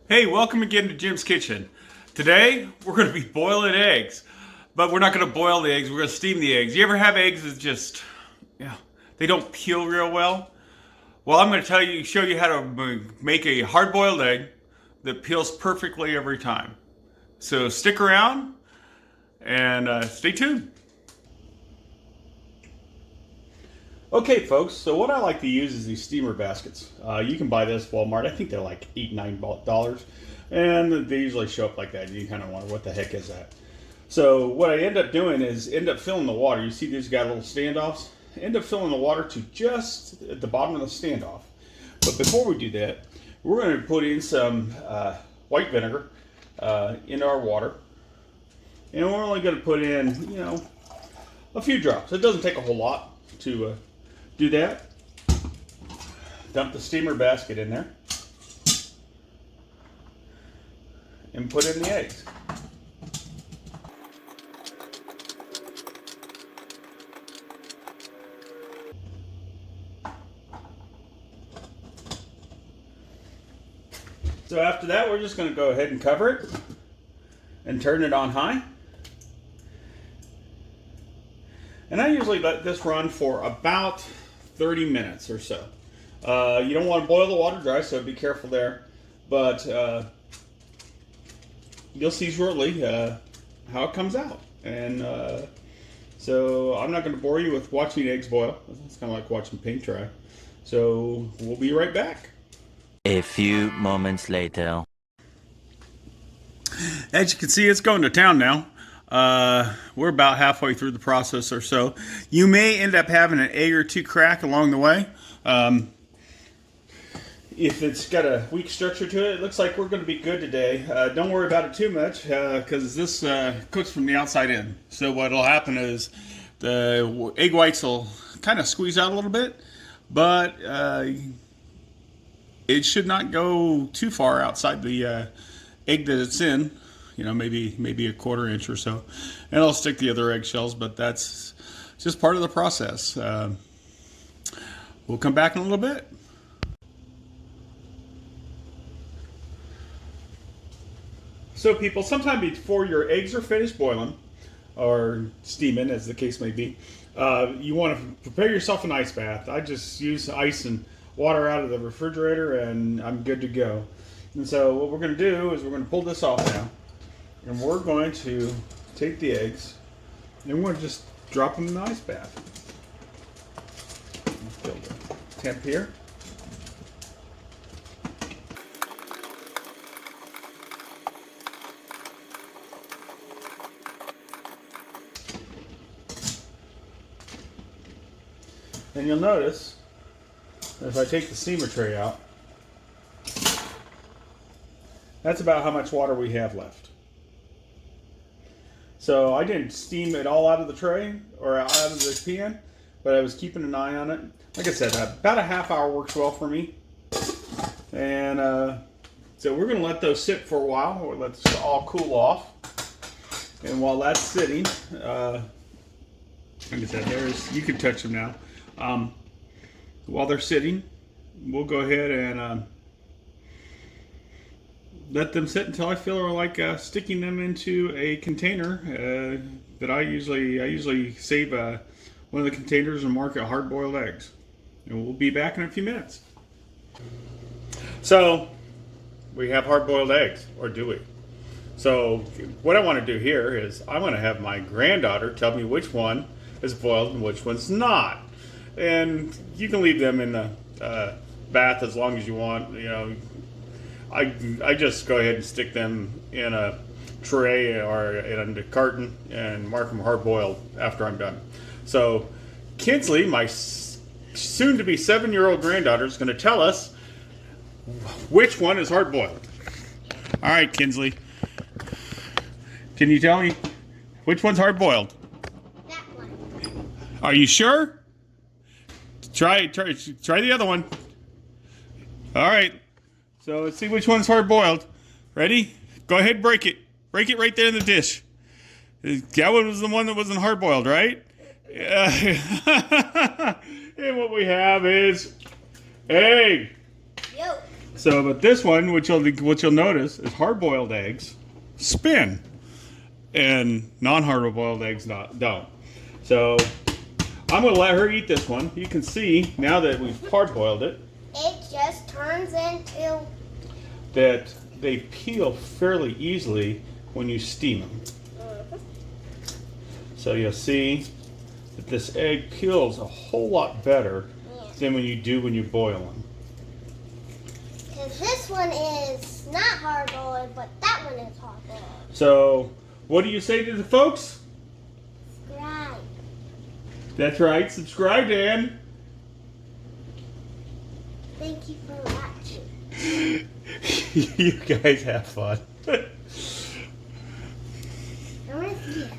Hey, welcome again to Jim's Kitchen. Today, we're going to be boiling eggs. But we're not going to boil the eggs, we're going to steam the eggs. You ever have eggs that just, they don't peel real well? Well, I'm going to show you how to make a hard-boiled egg that peels perfectly every time. So stick around and stay tuned. Okay, folks, so what I like to use is these steamer baskets. You can buy this at Walmart. I think they're like $8, $9. And they usually show up like that. You kind of wonder, what the heck is that? So what I end up doing is filling the water. You see these got little standoffs? End up filling the water to just at the bottom of the standoff. But before we do that, we're going to put in some white vinegar into our water. And we're only going to put in, a few drops. It doesn't take a whole lot to do that. Dump the steamer basket in there and put in the eggs. So after that, we're just going to go ahead and cover it and turn it on high. And I usually let this run for about 30 minutes or so. You don't want to boil the water dry, so be careful there. But you'll see shortly how it comes out. And so I'm not going to bore you with watching eggs boil. It's kind of like watching paint dry. So we'll be right back. A few moments later. As you can see, it's going to town now. We're about halfway through the process or so. You may end up having an egg or two crack along the way. If it's got a weak structure to it, it looks like we're going to be good today. Don't worry about it too much because this cooks from the outside in. So what will happen is the egg whites will kind of squeeze out a little bit, but it should not go too far outside the egg that it's in. Maybe a quarter inch or so. And I'll stick the other eggshells, but that's just part of the process. We'll come back in a little bit. So people, sometime before your eggs are finished boiling, or steaming as the case may be, you want to prepare yourself an ice bath. I just use ice and water out of the refrigerator and I'm good to go. And so what we're going to do is we're going to pull this off now. And we're going to take the eggs and we're going to just drop them in the ice bath. Feel the temp here. And you'll notice that if I take the steamer tray out, that's about how much water we have left. So I didn't steam it all out of the tray or out of the pan, but I was keeping an eye on it. Like I said, about a half hour works well for me. And so we're going to let those sit for a while, or let this all cool off. And while that's sitting, like I said, you can touch them now. While they're sitting, we'll go ahead and let them sit until I feel like sticking them into a container that I usually save one of the containers and mark it hard-boiled eggs. And we'll be back in a few minutes. So we have hard-boiled eggs, or do we? So what I want to do here is I want to have my granddaughter tell me which one is boiled and which one's not. And you can leave them in the bath as long as you want. I just go ahead and stick them in a tray or in a carton and mark them hard boiled after I'm done. So Kinsley, my soon-to-be 7-year-old granddaughter, is going to tell us which one is hard boiled. All right, Kinsley, can you tell me which one's hard boiled? That one. Are you sure? Try the other one. All right. So let's see which one's hard boiled. Ready? Go ahead, break it. Break it right there in the dish. That one was the one that wasn't hard boiled, right? And what we have is egg. Yo. So, but this one, which you'll notice, is hard-boiled eggs spin, and non-hard-boiled eggs don't. So, I'm going to let her eat this one. You can see now that we've hard-boiled it It just turns into. that they peel fairly easily when you steam them. So you'll see that this egg peels a whole lot better than when you boil them. Because this one is not hard boiled, but that one is hard boiled. So, what do you say to the folks? Right. That's right, subscribe, Dan. Thank you for watching. You guys have fun. I want to see it.